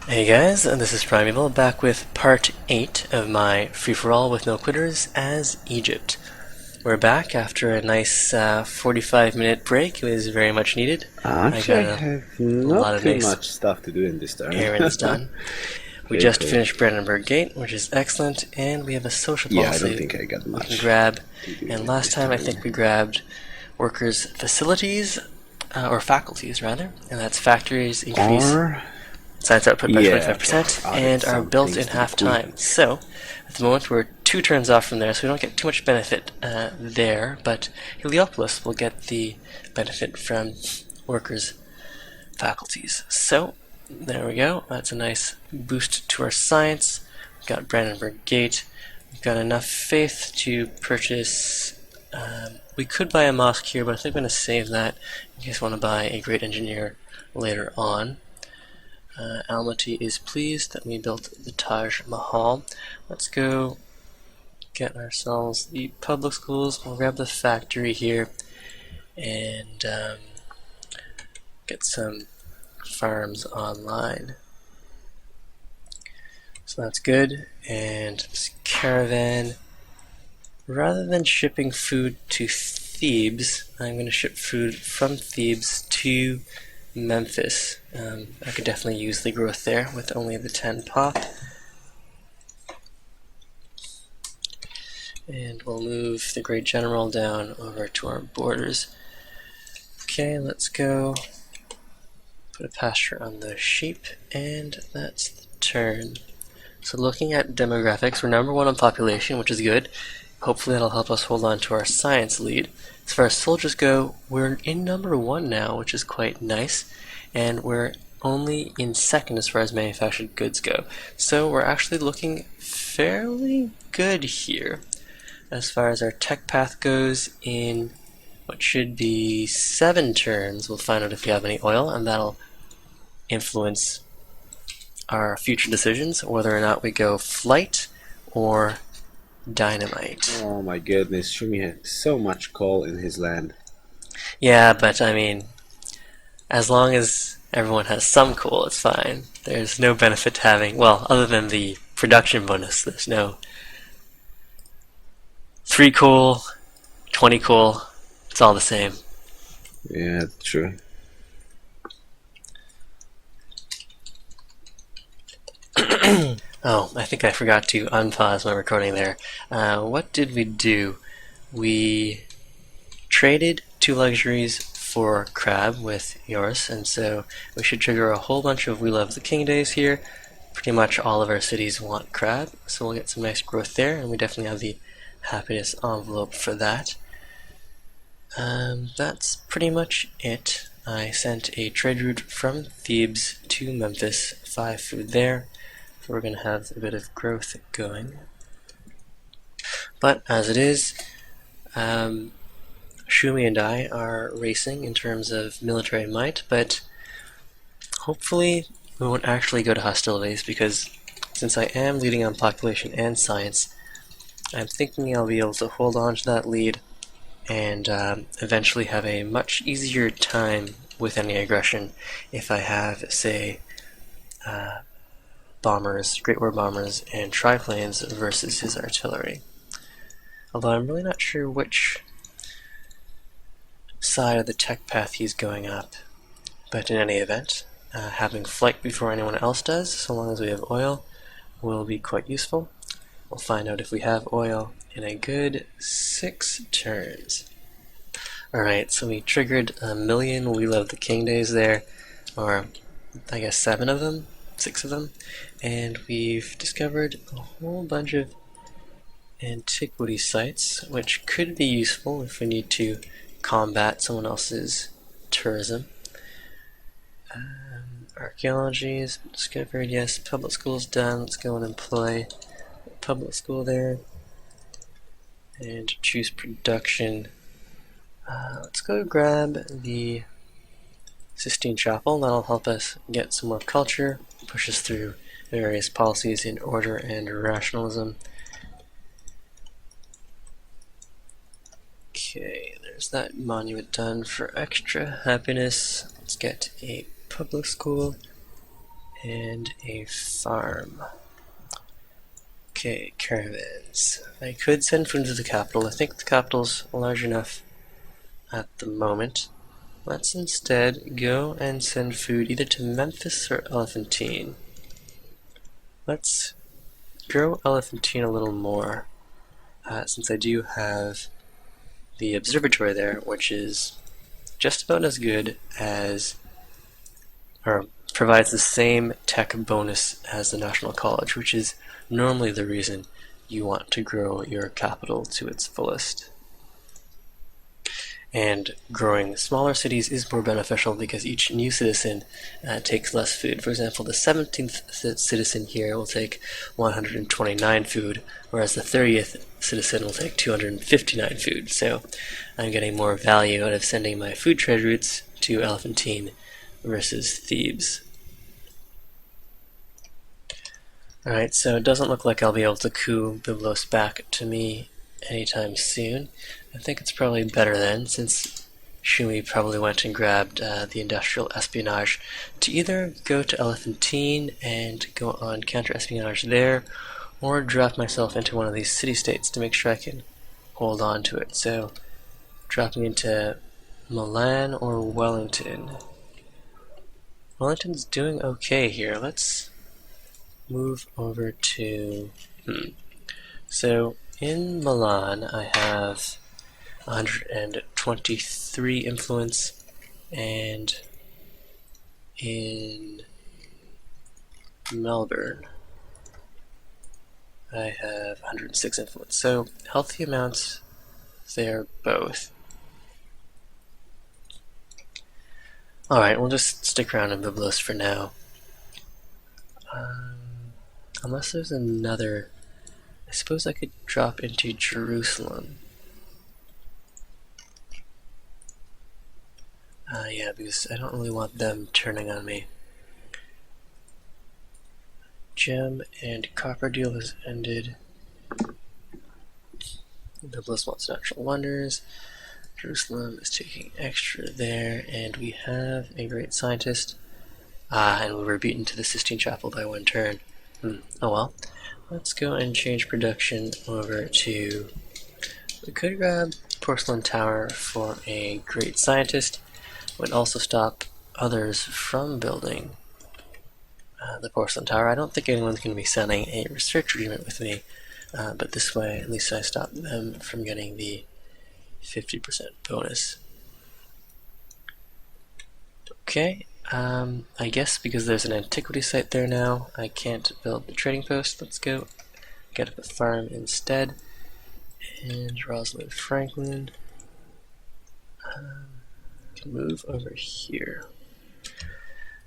Hey guys, this is Primeval back with part 8 of my free-for-all with no quitters as Egypt. We're back after a nice 45-minute break. It was very much needed. I Actually, got I a have lot not of too nice much stuff to do in this turn. errands done. We Okay, just cool. finished Brandenburg Gate, which is excellent, and we have a social Yeah, I don't policy think I got we can much grab. to do And in last this time I think we turn. grabbed workers' facilities, or faculties rather, and that's factories increase Or, science output by yeah, okay, 25% added and are some built things in to the half queen. time. So, at the moment, we're 2 turns off from there, so we don't get too much benefit there, but Heliopolis will get the benefit from workers' faculties. So, there we go. That's a nice boost to our science. We've got Brandenburg Gate. We've got enough faith to purchase. We could buy a mosque here, but I think I'm going to save that in case I want to buy a great engineer later on. Almaty is pleased that we built the Taj Mahal. Let's go get ourselves the public schools. We'll grab the factory here and get some farms online. So that's good. And this caravan, rather than shipping food to Thebes, I'm going to ship food from Thebes to Memphis. I could definitely use the growth there with only the 10 pop. And we'll move the Great General down over to our borders. Okay, let's go put a pasture on the sheep, and that's the turn. So looking at demographics, we're #1 on population, which is good. Hopefully that'll help us hold on to our science lead. As far as soldiers go, we're in #1 now, which is quite nice, and we're only in second as far as manufactured goods go. So we're actually looking fairly good here. As far as our tech path goes, in what should be 7 turns, we'll find out if we have any oil, and that'll influence our future decisions, whether or not we go flight or dynamite. Oh my goodness, Shumi had so much coal in his land. Yeah, but I mean, as long as everyone has some coal, it's fine. There's no benefit to having, well, other than the production bonus, there's no 3 coal, 20 coal, it's all the same. Yeah, true. Oh, I think I forgot to unpause my recording there. What did we do? We traded 2 luxuries for crab with yours, and so we should trigger a whole bunch of We Love the King days here. Pretty much all of our cities want crab, so we'll get some nice growth there, and we definitely have the happiness envelope for that. That's pretty much it. I sent a trade route from Thebes to Memphis, 5 food there. So we're going to have a bit of growth going. But as it is, Shumi and I are racing in terms of military might, but hopefully we won't actually go to hostilities because since I am leading on population and science, I'm thinking I'll be able to hold on to that lead and eventually have a much easier time with any aggression if I have, say, bombers, Great War bombers, and triplanes versus his artillery. Although I'm really not sure which side of the tech path he's going up. But in any event, having flight before anyone else does, so long as we have oil, will be quite useful. We'll find out if we have oil in a good 6 turns. Alright, so we triggered 1,000,000 We Love the King days there, or I guess 7 of them, 6 of them, and we've discovered a whole bunch of antiquity sites, which could be useful if we need to combat someone else's tourism. Archaeology is discovered, yes. Public school's done. Let's go and employ public school there. And choose production. Let's go grab the Sistine Chapel. That'll help us get some more culture, push us through various policies in order and rationalism. Okay, there's that monument done for extra happiness. Let's get a public school and a farm. Okay, caravans. I could send food to the capital. I think the capital's large enough at the moment. Let's instead go and send food either to Memphis or Elephantine. Let's grow Elephantine a little more, since I do have the observatory there, which is just about as good as, or provides the same tech bonus as the National College, which is normally the reason you want to grow your capital to its fullest. And growing smaller cities is more beneficial because each new citizen takes less food. For example, the 17th citizen here will take 129 food, whereas the 30th citizen will take 259 food. So I'm getting more value out of sending my food trade routes to Elephantine versus Thebes. Alright, so it doesn't look like I'll be able to coup Byblos back to me anytime soon. I think it's probably better then, since Shumi probably went and grabbed the industrial espionage, to either go to Elephantine and go on counter-espionage there, or drop myself into one of these city-states to make sure I can hold on to it. So, dropping into Milan or Wellington. Wellington's doing okay here. Let's move over to... So, in Milan, I have 123 influence, and in Melbourne, I have 106 influence. So, healthy amounts there both. Alright, we'll just stick around in Byblos for now. Unless there's another... I suppose I could drop into Jerusalem. Yeah, because I don't really want them turning on me. Gem and copper deal has ended. Byblos wants natural wonders. Jerusalem is taking extra there, and we have a great scientist. And we were beaten to the Sistine Chapel by one turn. Oh well. Let's go and change production over to... We could grab Porcelain Tower for a great scientist. Would also stop others from building the Porcelain Tower. I don't think anyone's going to be signing a research agreement with me, but this way at least I stop them from getting the 50% bonus. Okay, I guess because there's an antiquity site there now, I can't build the trading post. Let's go get up a farm instead. And Rosalind Franklin can move over here.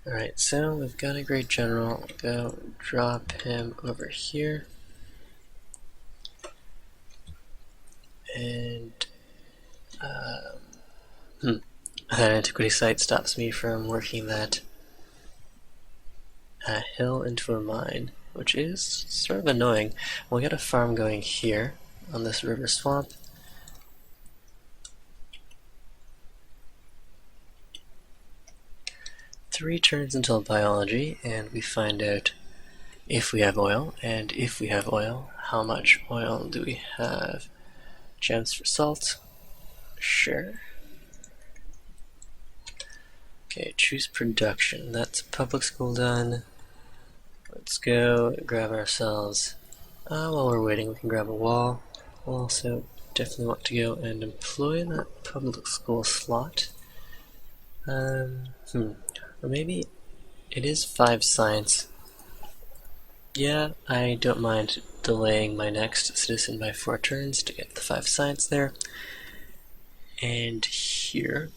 Alright, so we've got a great general. We'll go drop him over here. And that antiquity site stops me from working that hill into a mine, which is sort of annoying. We'll get a farm going here on this river swamp. Three turns until biology, and we find out if we have oil, and if we have oil, how much oil do we have? Gems for salt? Sure. Okay, choose production. That's public school done. Let's go grab ourselves... while we're waiting, we can grab a wall. We'll also definitely want to go and employ that public school slot. Or maybe it is 5 science. Yeah, I don't mind delaying my next citizen by 4 turns to get the 5 science there. And here,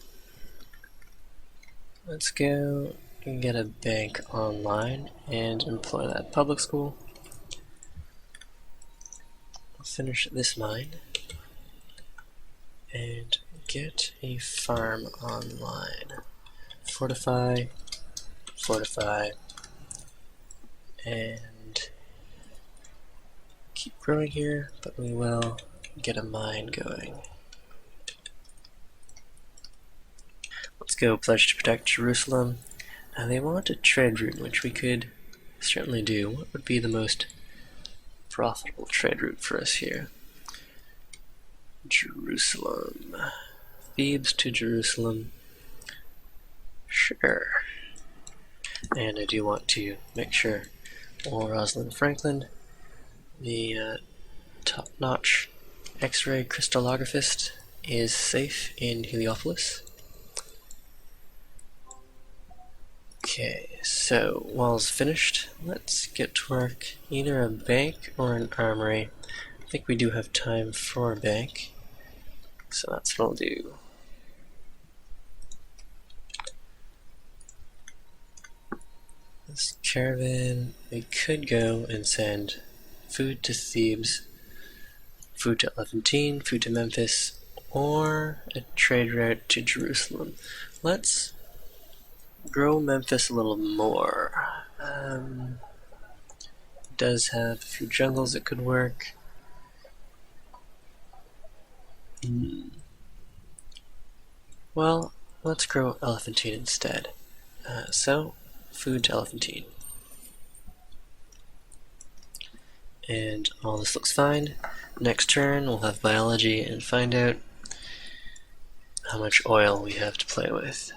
let's go and get a bank online and employ that public school. We'll finish this mine and get a farm online. Fortify, fortify, and keep growing here, but we will get a mine going. Let's go pledge to protect Jerusalem. And they want a trade route, which we could certainly do. What would be the most profitable trade route for us here? Jerusalem. Thebes to Jerusalem. Sure. And I do want to make sure Rosalind Franklin, the top-notch X-ray crystallographist, is safe in Heliopolis. Okay, so walls finished. Let's get to work. Either a bank or an armory. I think we do have time for a bank, so that's what I'll do. This caravan, we could go and send food to Thebes, food to Elephantine, food to Memphis, or a trade route to Jerusalem. Let's grow Memphis a little more. It does have a few jungles that could work. Well, let's grow Elephantine instead. So, food to Elephantine. And all this looks fine. Next turn, we'll have biology and find out how much oil we have to play with.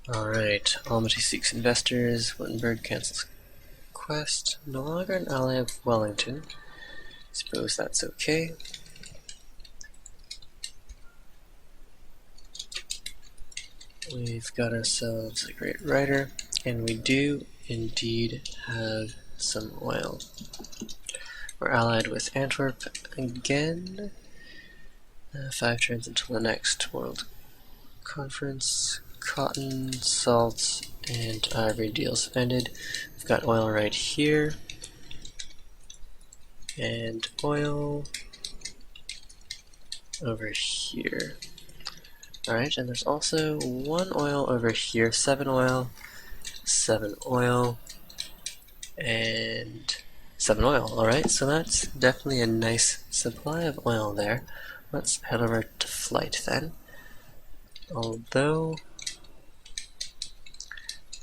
Alright, Almaty seeks investors. Wittenberg cancels quest. No longer an ally of Wellington. Suppose that's okay. We've got ourselves a great writer, and we do indeed have some oil. We're allied with Antwerp again. 5 turns until the next World Conference. Cotton, salt, and ivory deals ended. We've got oil right here. And oil over here. Alright, and there's also 1 oil over here. 7 oil, 7 oil, and 7 oil. Alright, so that's definitely a nice supply of oil there. Let's head over to flight then. Although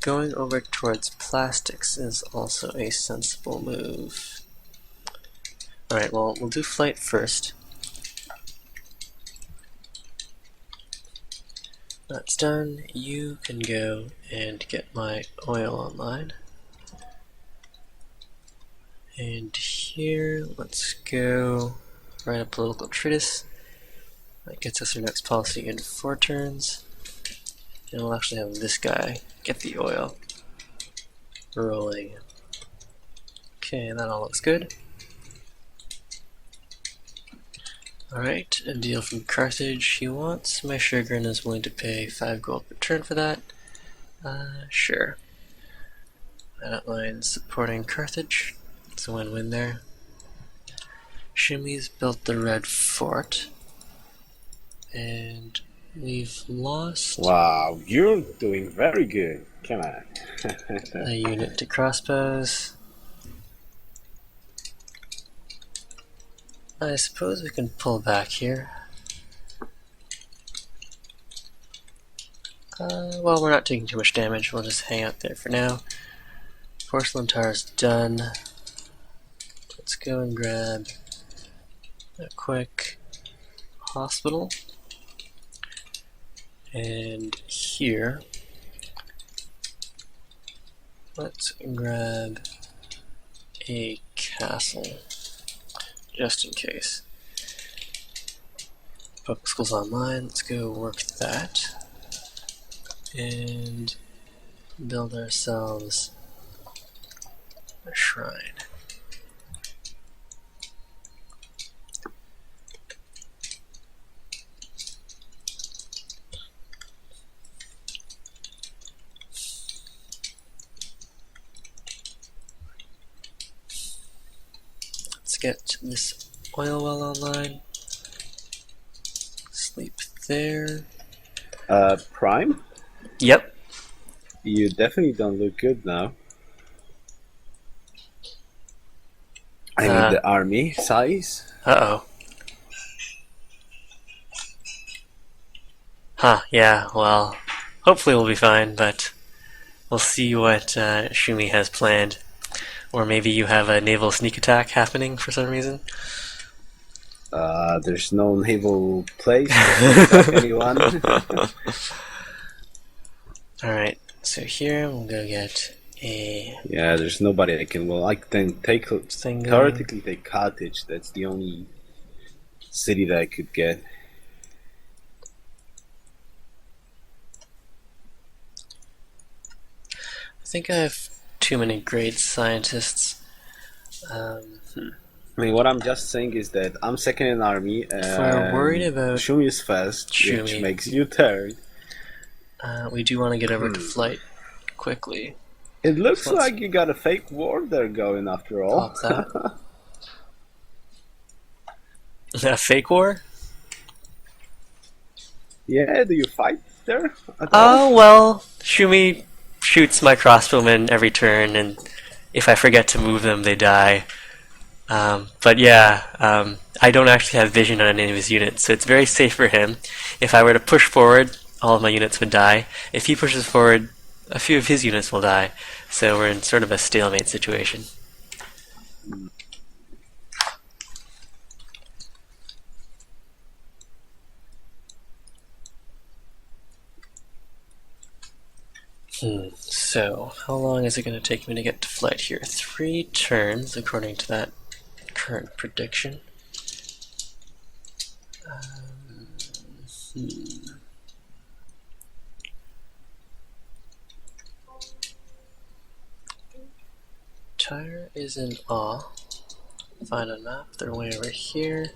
going over towards plastics is also a sensible move. Alright, well, we'll do flight first. That's done. You can go and get my oil online. And here, let's go write a political treatise. That gets us our next policy in 4 turns. And we'll actually have this guy get the oil rolling. Okay, that all looks good. Alright, a deal from Carthage he wants. My sugar and is willing to pay 5 gold per turn for that. Sure. I don't mind supporting Carthage. It's a win-win there. Shimley's built the Red Fort. And we've lost... Wow, you're doing very good. Come on. a unit to crossbows. I suppose we can pull back here. Well, we're not taking too much damage. We'll just hang out there for now. Porcelain Tower's done. Let's go and grab a quick hospital. And here, let's grab a castle, just in case. Public school's online, let's go work that. And build ourselves a shrine. Let's get this oil well online. Sleep there. Prime? Yep. You definitely don't look good now. I mean, the army size. Uh-oh. Huh, yeah, well, hopefully we'll be fine, but we'll see what Shumi has planned. Or maybe you have a naval sneak attack happening for some reason. There's no naval place to attack anyone. Alright, so here we'll go get a Yeah, there's nobody I can. Well, I can take thing going. theoretically take cottage. That's the only city that I could get. I think I have too many great scientists. I mean, what I'm just saying is that I'm second in army, and If we're worried about Shumi is fast, which Shumi, makes you third. we do want to get over to flight quickly. It looks So let's like you got a fake war there going after all. pop that. A fake war? Yeah, do you fight there at all? Oh, well, Shumi shoots my crossbowmen every turn, and if I forget to move them, they die. But yeah, I don't actually have vision on any of his units, so it's very safe for him. If I were to push forward, all of my units would die. If he pushes forward, a few of his units will die. So we're in sort of a stalemate situation. So, how long is it going to take me to get to flight here? 3 turns, according to that current prediction. Tyre is in awe. Find a map, they're way over here.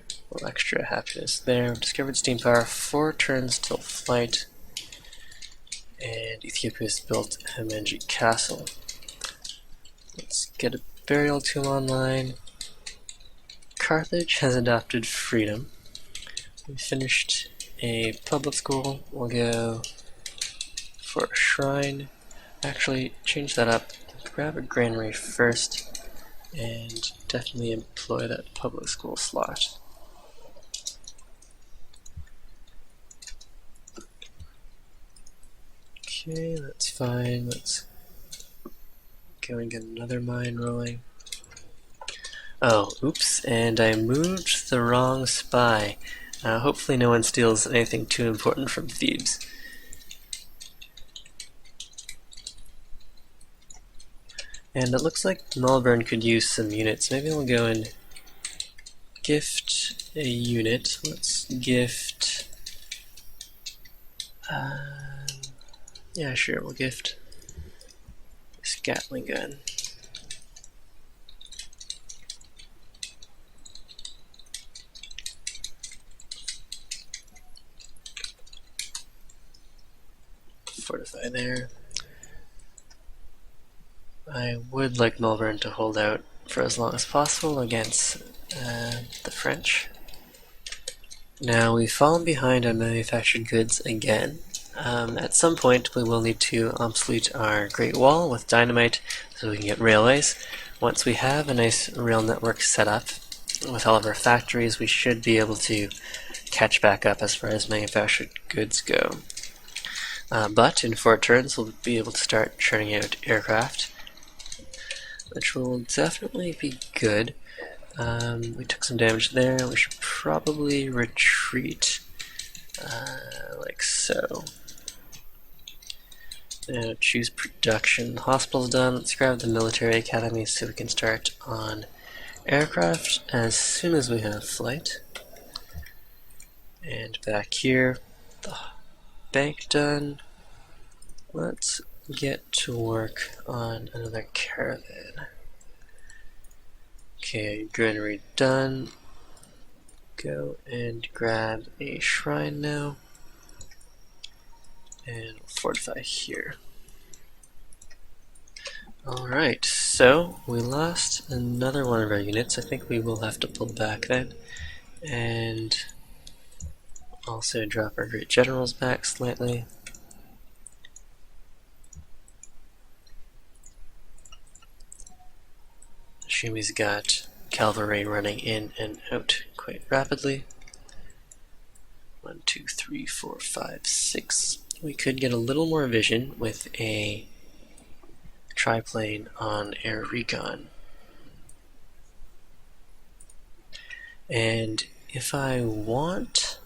A little extra happiness there. Discovered steam power, 4 turns till flight. And Ethiopia's built Hemenji Castle. Let's get a burial tomb online. Carthage has adopted freedom. We finished a public school. We'll go for a shrine. Actually, change that up. Grab a granary first, and definitely employ that public school slot. Okay, that's fine. Let's go and get another mine rolling. Oh, oops, and I moved the wrong spy. Hopefully no one steals anything too important from Thebes. And it looks like Melbourne could use some units. Maybe we'll go and gift a unit. Let's gift... yeah, sure, we'll gift this Gatling gun. Fortify there. I would like Melbourne to hold out for as long as possible against the French. Now we've fallen behind on manufactured goods again. At some point we will need to obsolete our Great Wall with dynamite so we can get railways. Once we have a nice rail network set up with all of our factories, we should be able to catch back up as far as manufactured goods go. But in 4 turns we'll be able to start churning out aircraft, which will definitely be good. We took some damage there. We should probably retreat, like so. Now choose production. Hospital's done. Let's grab the military academy so we can start on aircraft as soon as we have flight. And back here, the bank done. Let's get to work on another caravan. Okay, granary done. Go and grab a shrine now. And fortify here. Alright, so we lost another one of our units. I think we will have to pull back then. And also drop our great generals back slightly. Shumi's got cavalry running in and out quite rapidly. 1, 2, 3, 4, 5, 6. we could get a little more vision with a triplane on air recon. And if I want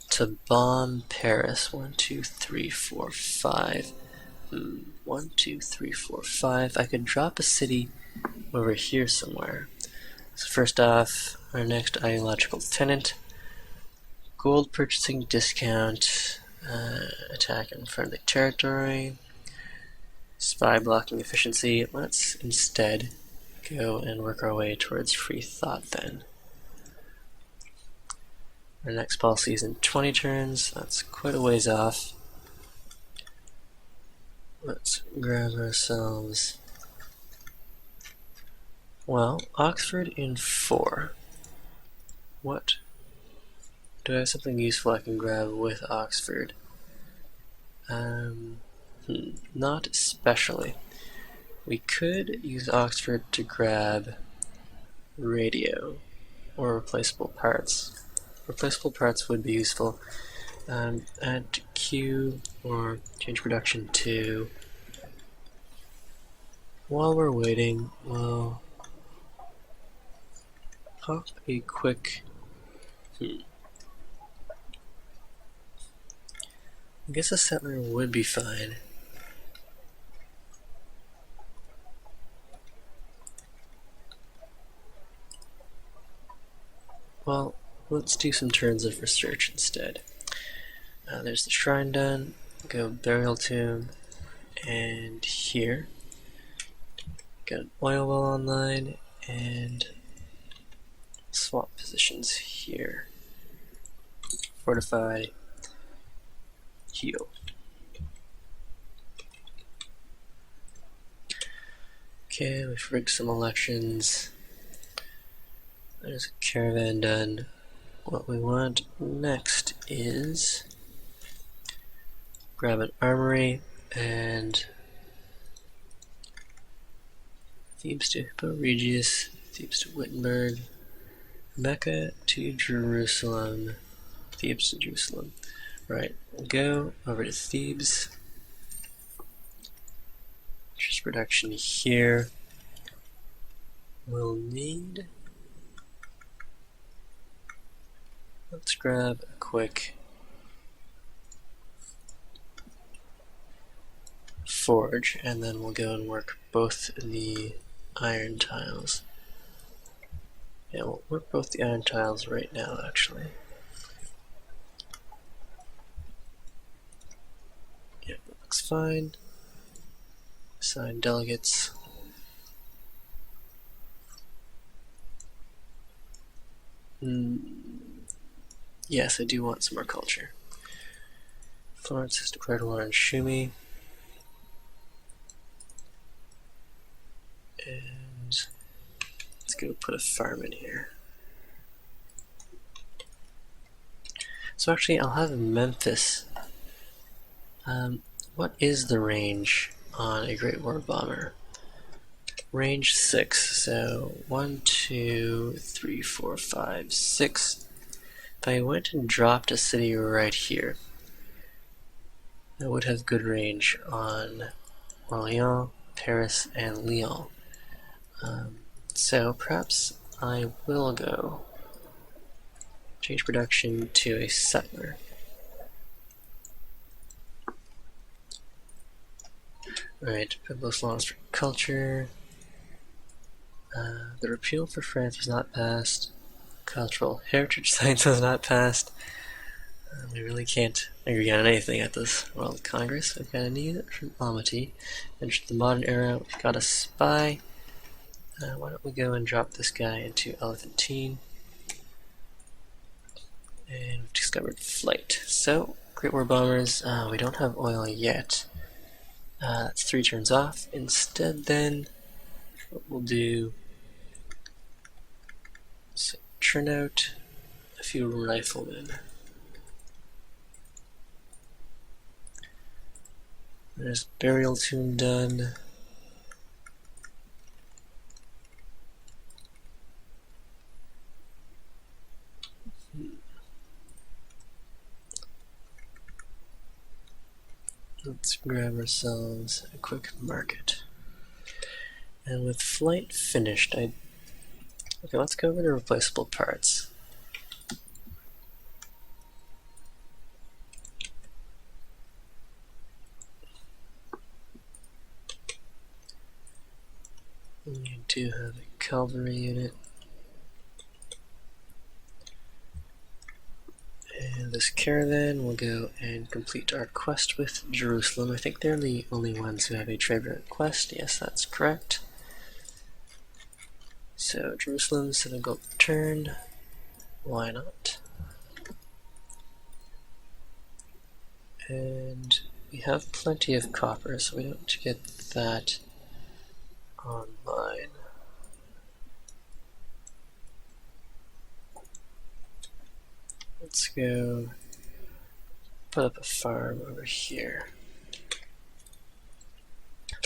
to bomb Paris, 1, 2, 3, 4, 5. 1, 2, 3, 4, 5. I could drop a city over here somewhere. So first off, our next ideological tenant, gold purchasing discount, attack in friendly territory, spy blocking efficiency. Let's instead go and work our way towards free thought then. Our next policy is in 20 turns. That's quite a ways off. Let's grab ourselves, well, Oxford in 4. What? Do I have something useful I can grab with Oxford? Not especially. We could use Oxford to grab radio or replaceable parts. Replaceable parts would be useful. Add to queue or change production to. While we're waiting, we'll pop a quick. I guess a settler would be fine. Well, let's do some turns of research instead. There's the shrine done. Go burial tomb, and here got an oil well online, and swap positions here. Fortify, heal. Okay, we've rigged some elections. There's a caravan done. What we want next is grab an armory and Thebes to Hippo Regius, Thebes to Wittenberg, Mecca to Jerusalem, Thebes to Jerusalem. Right, we'll go over to Thebes. Just production here. We'll need. Let's grab a quick forge, and then we'll go and work both the iron tiles. Yeah, we'll work both the iron tiles right now, actually. Yeah, that looks fine. Assign delegates. Yes, I do want some more culture. Florence has declared war on Shumi. And let's go put a farm in here. So actually, I'll have Memphis. What is the range on a Great War Bomber? Range 6, so 1, 2, 3, 4, 5, 6. If I went and dropped a city right here, I would have good range on Orléans, Paris, and Lyon. So perhaps I will go change production to a settler. Alright, Pueblos laws for culture. The repeal for France was not passed. Cultural heritage sites was not passed. We really can't agree on anything at this World Congress. We've got a need from Amity. Entered the modern era. We've got a spy. Why don't we go and drop this guy into Elephantine? And we've discovered flight. So, Great War Bombers, we don't have oil yet. That's 3 turns off. Instead, then, what we'll do is churn out a few riflemen. There's burial tomb done. Let's grab ourselves a quick market. And with flight finished, okay, let's go over to replaceable parts. We do have a cavalry unit. And this caravan will go and complete our quest with Jerusalem. I think they're the only ones who have a trade route quest. Yes, that's correct. So Jerusalem, synagogue turn. Why not? And we have plenty of copper, so we don't need to get that online. Let's go put up a farm over here.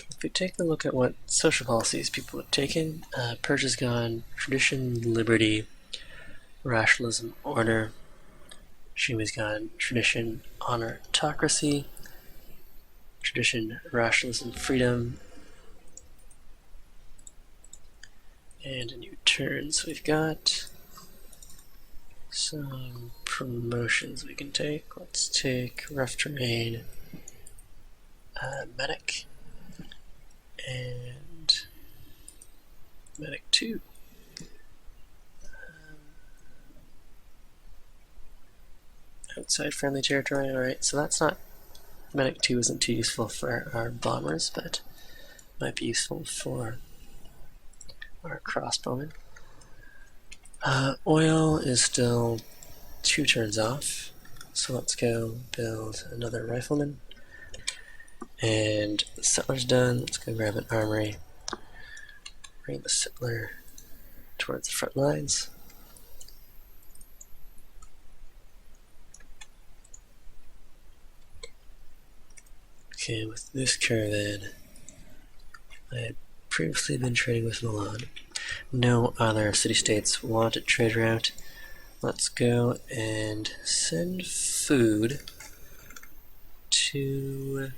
If we take a look at what social policies people have taken, purge is gone, tradition, liberty, rationalism, order. Shima is gone, tradition, honor, autocracy, tradition, rationalism, freedom, and a new turn. So we've got some promotions we can take. Let's take rough terrain, medic, and medic 2. Outside friendly territory, alright, so that's not, medic 2 isn't too useful for our bombers, but might be useful for our crossbowmen. Oil is still 2 turns off, so let's go build another rifleman. And the settler's done, let's go grab an armory. Bring the settler towards the front lines. Okay, with this caravan, I had previously been trading with Milan. No other city-states want a trade route. Let's go and send food to...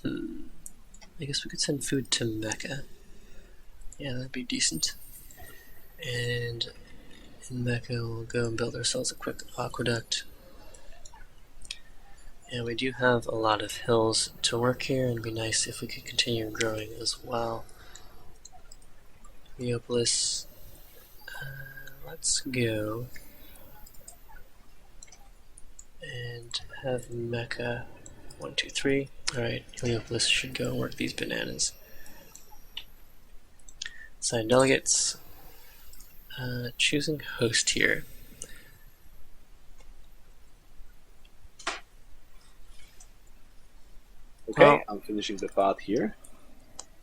I guess we could send food to Mecca. Yeah, that'd be decent. And in Mecca, we'll go and build ourselves a quick aqueduct. And we do have a lot of hills to work here, and it'd be nice if we could continue growing as well. Neapolis. Let's go and have Mecca 1, 2, 3. Alright, Heliopolis should go and work these bananas. Assign delegates. Choosing host here. Okay, Well, I'm finishing the part here.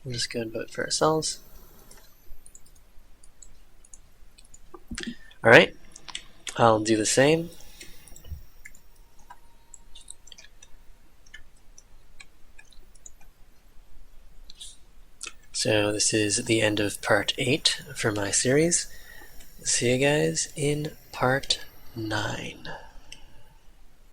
We'll just go and vote for ourselves. Alright, I'll do the same. So this is the end of part 8 for my series. See you guys in part 9.